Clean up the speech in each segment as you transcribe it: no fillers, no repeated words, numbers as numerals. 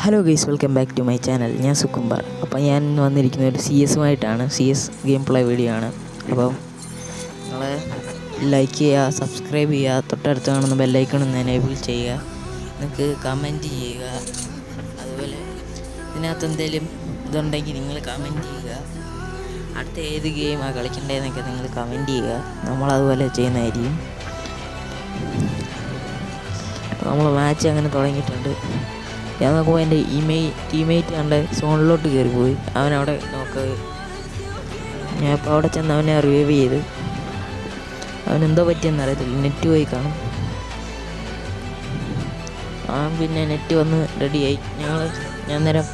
Hello guys, welcome back to my channel. ഞാൻ സുകുമാർ. അപ്പോൾ ഞാൻ വന്നിരിക്കുന്ന ഒരു CS ഗെയിം പ്ലേ വീഡിയോ ആണ്. അപ്പോൾ നിങ്ങൾ ലൈക്ക് ചെയ്യുക, സബ്സ്ക്രൈബ് ചെയ്യുക, തൊട്ടടുത്ത് കാണുന്ന ബെല്ലൈക്കൺ ഒന്ന് എനേബിൾ ചെയ്യുക, നിങ്ങൾക്ക് കമൻറ്റ് ചെയ്യുക. അതുപോലെ ഇതിനകത്ത് എന്തെങ്കിലും ഇതുണ്ടെങ്കിൽ നിങ്ങൾ കമൻറ്റ് ചെയ്യുക. അടുത്ത ഏത് ഗെയിമാണ് കളിക്കേണ്ടതെന്നൊക്കെ നിങ്ങൾ കമൻറ്റ് ചെയ്യുക. നമ്മളതുപോലെ ചെയ്യുന്നതായിരിക്കും. നമ്മൾ മാച്ച് അങ്ങനെ തുടങ്ങിയിട്ടുണ്ട്. ഞാൻ നോക്കുമ്പോൾ എൻ്റെ ടീമേറ്റ് കണ്ട് സോണിലോട്ട് കയറിപ്പോയി. അവനവിടെ ഞാൻ ഇപ്പോൾ അവിടെ ചെന്ന് അവനെ റിവൈവ് ചെയ്ത്. അവനെന്തോ പറ്റിയെന്ന് അറിയത്തില്ല, നെറ്റ് പോയി കാണും. അവൻ പിന്നെ നെറ്റ് വന്ന് റെഡിയായി. ഞാൻ നേരം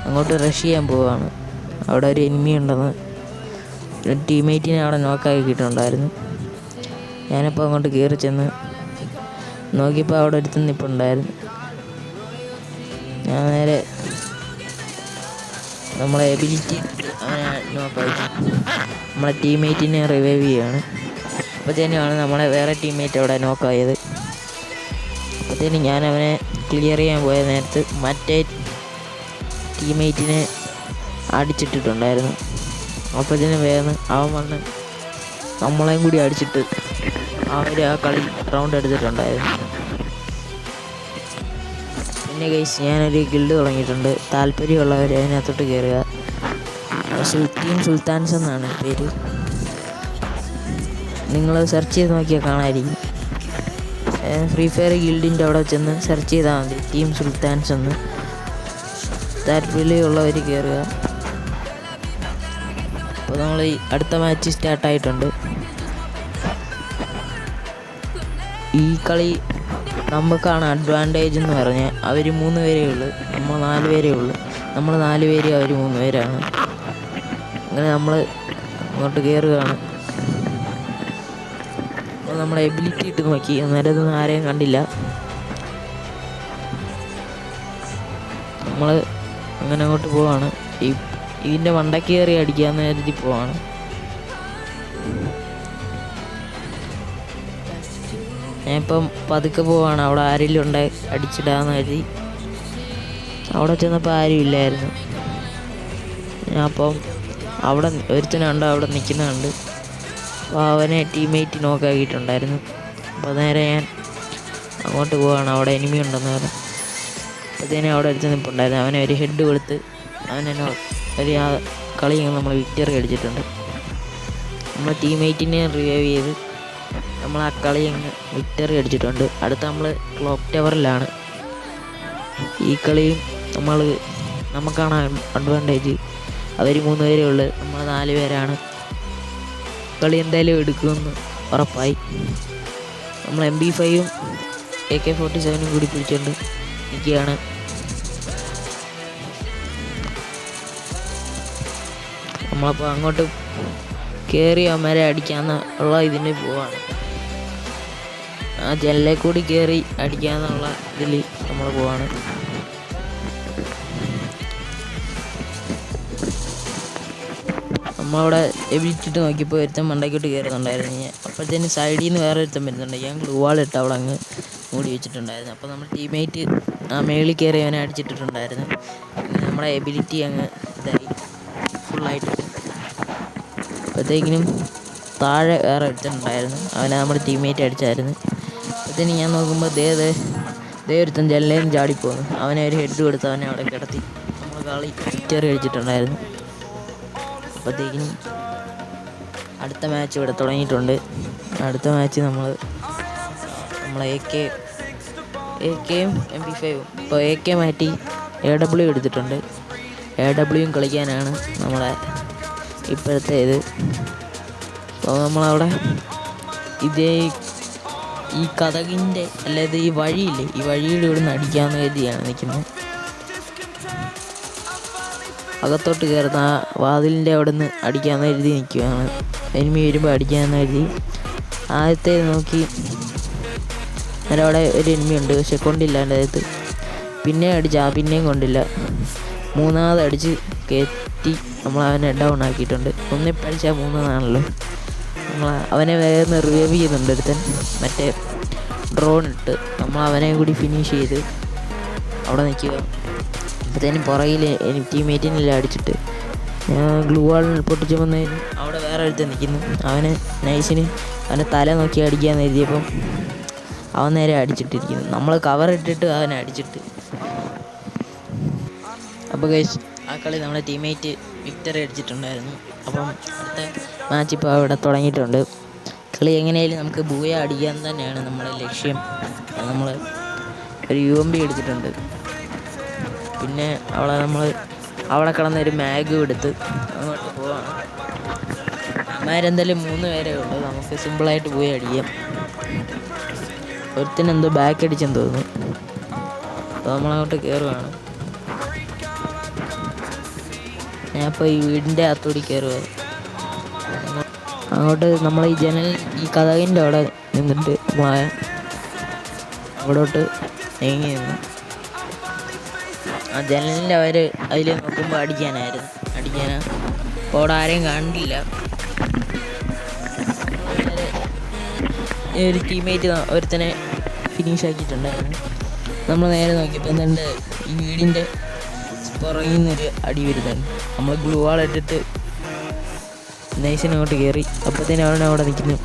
അങ്ങോട്ട് റഷ് ചെയ്യാൻ പോവുകയാണ്. അവിടെ ഒരു എനിമി ഉണ്ടെന്ന് ടീമേറ്റിനെ അവിടെ നോക്കാക്കിയിട്ടുണ്ടായിരുന്നു. ഞാനിപ്പോൾ അങ്ങോട്ട് കയറി ചെന്ന് നോക്കിയപ്പോൾ അവിടെ ഒരുത്തൻ നിൽപ്പുണ്ടായിരുന്നു. ഞാൻ നേരെ നമ്മളെ എബിലിറ്റി അവനെ നോക്കാക്കി നമ്മളെ ടീമേറ്റിനെ റിവൈവ് ചെയ്യുകയാണ്. അപ്പോഴത്തേനുമാണ് നമ്മളെ വേറെ ടീമേറ്റ് അവിടെ നോക്കായത്. അപ്പോഴത്തേനും ഞാൻ അവനെ ക്ലിയർ ചെയ്യാൻ പോയ നേരത്ത് മറ്റേ ടീമേറ്റിനെ അടിച്ചിട്ടിട്ടുണ്ടായിരുന്നു. അപ്പോഴത്തേനും വേഗം അവൻ വന്ന് നമ്മളെയും കൂടി അടിച്ചിട്ട് അവർ ആ കളി റൗണ്ട് എടുത്തിട്ടുണ്ടായിരുന്നു. പിന്നെ ഗൈസ്, ഞാനൊരു ഗിൽഡ് തുടങ്ങിയിട്ടുണ്ട്. താല്പര്യമുള്ളവർ അതിനകത്തോട്ട് കയറുക. ടീം സുൽത്താൻസ് എന്നാണ് പേര്. നിങ്ങൾ സെർച്ച് ചെയ്ത് നോക്കിയാൽ കാണാമായിരിക്കും. ഫ്രീ ഫയർ ഗിൽഡിൻ്റെ അവിടെ ചെന്ന് സെർച്ച് ചെയ്താൽ മതി, ടീം സുൽത്താൻസ് എന്ന്. താല്പര്യമുള്ളവർ കയറുക. അപ്പോൾ നമ്മൾ അടുത്ത മാച്ച് സ്റ്റാർട്ടായിട്ടുണ്ട്. ഈ കളി നമുക്കാണ് അഡ്വാൻറ്റേജ് എന്ന് പറഞ്ഞാൽ അവർ 3 പേരേ ഉള്ളൂ, നമ്മൾ 4 പേരേ ഉള്ളൂ. നമ്മൾ 4 പേര്, അവർ 3 പേരാണ്. അങ്ങനെ നമ്മൾ അങ്ങോട്ട് കയറുകയാണ്. അപ്പോൾ നമ്മുടെ എബിലിറ്റി ഇട്ട് നോക്കി, അന്നേരം ആരെയും കണ്ടില്ല. നമ്മൾ അങ്ങനെ അങ്ങോട്ട് പോവാണ്. ഇതിൻ്റെ മണ്ടയ്ക്ക് കയറി അടിക്കാമെന്ന് കരുതി പോവാണ്. ഞാനിപ്പം പതുക്കെ പോവാണ്. അവിടെ ആരെങ്കിലും ഉണ്ടായി അടിച്ചിടാന്ന് കരുതി. അവിടെ ചെന്നപ്പോൾ ആരും ഇല്ലായിരുന്നു. ഞാൻ അപ്പം അവിടെ ഒരുത്തനുണ്ട്, അവിടെ നിൽക്കുന്നുണ്ട്. അപ്പോൾ അവനെ ടീമേറ്റ് നോക്കാക്കിയിട്ടുണ്ടായിരുന്നു. അപ്പോൾ നേരെ ഞാൻ അങ്ങോട്ട് പോവാണ്. അവിടെ എനിമി ഉണ്ടെന്ന് പറഞ്ഞു. അപ്പോഴത്തേനും അവിടെ ഒരുത്തൻ നിൽപ്പുണ്ടായിരുന്നു. അവനെ ഒരു ഹെഡ് കൊടുത്ത് അവനെന്നെ ആ കളി നമ്മൾ വിക്ടറി അടിച്ചിട്ടുണ്ട്. നമ്മൾ ടീമേറ്റിനെ റിവൈവ് ചെയ്ത് നമ്മൾ ആ കളി അങ്ങ് വിക്ടറി അടിച്ചിട്ടുണ്ട്. അടുത്ത നമ്മൾ ക്ലോക്ക് ടവറിലാണ്. ഈ കളിയും നമുക്കാണ് അഡ്വാൻറ്റേജ്. അവർ 3 പേരേ ഉള്ളൂ, നമ്മൾ 4 പേരാണ്. കളി എന്തായാലും എടുക്കുമെന്ന് ഉറപ്പായി. നമ്മൾ MP5ഉം AK-47 കൂടി പിടിച്ചുകൊണ്ട് നിൽക്കുകയാണ്. നമ്മളപ്പോൾ അങ്ങോട്ട് കയറി അവന്മാരെ അടിക്കാന്നുള്ള ഇതിന് പോവാണ്. ആ ജനലെ കൂടി കയറി അടിക്കാന്നുള്ള ഇതിൽ നമ്മൾ പോവാണ്. നമ്മളവിടെ എബിലിറ്റിട്ട് നോക്കിയപ്പോൾ ഒരുത്തൻ മണ്ടയ്ക്കോട്ട് കയറുന്നുണ്ടായിരുന്നു. അപ്പോഴത്തേന് സൈഡിൽ നിന്ന് വേറെ ഒരുത്തൻ വരുന്നുണ്ട്. ഞാൻ ഗ്ലൂ വാൾ ഇട്ട് അവിടെ അങ്ങ് മൂടി വെച്ചിട്ടുണ്ടായിരുന്നു. അപ്പോൾ നമ്മൾ ടീമേറ്റ് ആ മേളിൽ കയറി അവനെ അടിച്ചിട്ടിട്ടുണ്ടായിരുന്നു. നമ്മുടെ എബിലിറ്റി അങ്ങ് ഇതായി ഫുള്ളായിട്ട്. അപ്പോഴത്തേക്കിനും താഴെ വേറെ ഒരുത്തനുണ്ടായിരുന്നു. അവനെ നമ്മുടെ ടീമേറ്റ് അടിച്ചായിരുന്നു. അപ്പോഴത്തേന് ഞാൻ നോക്കുമ്പോൾ ദേ ഒരുത്തൻ ജനലേന്ന് ചാടിപ്പോന്നു. അവനെ ഒരു ഹെഡ് കൊടുത്ത് അവനെ അവിടെ കിടത്തി നമ്മൾ കളി വിക്ടറി അടിച്ചിട്ടുണ്ടായിരുന്നു. അപ്പോഴത്തേക്കിനും അടുത്ത മാച്ച് ഇവിടെ തുടങ്ങിയിട്ടുണ്ട്. അടുത്ത മാച്ച് നമ്മളെ AKയും MP5ഉം. ഇപ്പോൾ AK മാറ്റി AW എടുത്തിട്ടുണ്ട്. AWയും കളിക്കാനാണ് നമ്മളെ ഇപ്പോഴത്തെ ഇത്. അപ്പോൾ നമ്മളവിടെ ഈ കഥകിൻ്റെ അല്ലാതെ ഈ വഴിയില്ലേ, ഈ വഴിയുടെ ഇവിടെ നിന്ന് അടിക്കാമെന്ന് കരുതിയാണ് നിൽക്കുന്നത്. അകത്തോട്ട് കയറുന്ന ആ വാതിലിൻ്റെ അവിടെ നിന്ന് അടിക്കാമെന്ന് കരുതി നിൽക്കുകയാണ്. എനിമി വരുമ്പോൾ അടിക്കാമെന്ന് കരുതി ആദ്യത്തെ നോക്കി. അന്നേരം അവിടെ ഒരു എനിമി ഉണ്ട്, പക്ഷെ കൊണ്ടില്ല എൻ്റെ അടുത്ത്. പിന്നെ പിന്നെയും കൊണ്ടില്ല. മൂന്നാമത് അടിച്ച് കയറ്റി നമ്മൾ അവനെ ഡൗൺ ആക്കിയിട്ടുണ്ട്. ഒന്നിപ്പടിച്ചാൽ 3 നമ്മൾ അവനെ വേഗം റിവൈവ് ചെയ്യുന്നുണ്ട് ഒരുത്തൻ. മറ്റേ ഡ്രോൺ ഇട്ട് നമ്മൾ അവനെ കൂടി ഫിനിഷ് ചെയ്ത് അവിടെ നിൽക്കുക. അപ്പോഴത്തേനും പുറകിൽ ടീമേറ്റിനെല്ലാം അടിച്ചിട്ട് ഗ്ലൂ വാൾ പൊട്ടിച്ച് വന്നതിന് അവിടെ വേറെ ഒരുത്തൻ നിൽക്കുന്നു. അവന് നൈസിന് അവൻ്റെ തല നോക്കി അടിക്കാമെന്ന് എഴുതിയപ്പം അവൻ നേരെ അടിച്ചിട്ടിരിക്കുന്നു. നമ്മൾ കവർ ഇട്ടിട്ട് അവനെ അടിച്ചിട്ട്. അപ്പോൾ ഗൈസ് ആ കളി നമ്മുടെ ടീമേറ്റ് വിക്ടറി അടിച്ചിട്ടുണ്ടായിരുന്നു. അപ്പം അടുത്ത മാച്ച് ഇപ്പോൾ അവിടെ തുടങ്ങിയിട്ടുണ്ട്. കളി എങ്ങനെയായാലും നമുക്ക് ബൂയ അടിക്കാൻ തന്നെയാണ് നമ്മുടെ ലക്ഷ്യം. നമ്മൾ ഒരു UMP എടുത്തിട്ടുണ്ട്. പിന്നെ അവിടെ കിടന്നൊരു മാഗും എടുത്ത് അങ്ങോട്ട് പോവാണ്. അമ്മാരെന്തായാലും 3 പേരേ ഉള്ളൂ. നമുക്ക് സിമ്പിളായിട്ട് പോയി അടിക്കാം. ഒരുത്തിനെന്തോ ബാക്ക് അടിച്ചെന്ന് തോന്നുന്നു. അപ്പോൾ നമ്മളങ്ങോട്ട് കയറുകയാണ്. ഞാനിപ്പോൾ ഈ വീടിൻ്റെ അകത്തോടി കയറുക. അങ്ങോട്ട് നമ്മൾ ഈ കതകിൻ്റെ അവിടെ നിന്നിട്ട് അവിടോട്ട് നീങ്ങി നിന്ന് ആ ജനലിൻ്റെ അതിൽ നോക്കുമ്പോൾ അടിക്കാനാ. അപ്പോൾ അവിടെ ആരെയും കണ്ടില്ല. ഒരു ടീമേറ്റ് ഒരുത്തനെ ഫിനിഷ് ആക്കിയിട്ടുണ്ടായിരുന്നു. നമ്മൾ നേരെ നോക്കിയപ്പോൾ എന്തുണ്ട്, ഈ വീടിൻ്റെ പുറകിൽ നിന്നൊരു അടി വരുന്നുണ്ട്. നമ്മൾ ഗ്ലൂ വാൾ ഇട്ടിട്ട് നൈസിനങ്ങോട്ട് കയറി. അപ്പോഴത്തേനും അവിടെ നിൽക്കുന്നു.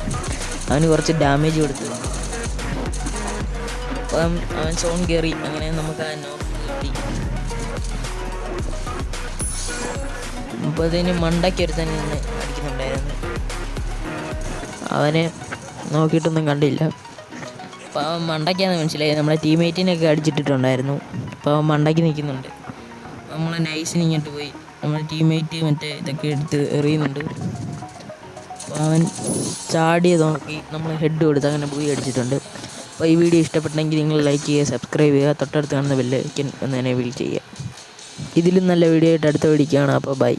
അവന് കുറച്ച് ഡാമേജ് കൊടുത്തു. അപ്പം അവൻ സോൺ കയറി. അങ്ങനെ നമുക്ക് ആ നോക്ക് കിട്ടി. അപ്പോഴത്തേനും മണ്ടയ്ക്ക് ഒരുത്തൻ നിന്ന് അടിക്കുന്നുണ്ടായിരുന്നു. അവനെ നോക്കിയിട്ടൊന്നും കണ്ടില്ല. അപ്പോൾ അവൻ മണ്ടയ്ക്കാന്ന് മനസ്സിലായി. നമ്മുടെ ടീമേറ്റിനൊക്കെ അടിച്ചിട്ടിട്ടുണ്ടായിരുന്നു. അപ്പോൾ അവൻ മണ്ടയ്ക്ക് നിൽക്കുന്നുണ്ട്. നമ്മൾ നൈസിന് ഇങ്ങോട്ട് പോയി നമ്മുടെ ടീമേറ്റ് മറ്റേ ഇതൊക്കെ എടുത്ത് എറിയുന്നുണ്ട്. അപ്പോൾ അവൻ ചാടിയത് നോക്കി നമ്മൾ ഹെഡ് കൊടുത്ത് അങ്ങനെ പോയി അടിച്ചിട്ടുണ്ട്. അപ്പോൾ ഈ വീഡിയോ ഇഷ്ടപ്പെട്ടെങ്കിൽ നിങ്ങൾ ലൈക്ക് ചെയ്യുക, സബ്സ്ക്രൈബ് ചെയ്യുക, തൊട്ടടുത്ത് കാണുന്ന ബെല്ലൈക്കൻ ഒന്ന് എനേബിൾ ചെയ്യുക. ഇതിലും നല്ല വീഡിയോ ആയിട്ട് അടുത്ത വീഡിയോ കാണാം. അപ്പോൾ ബൈ.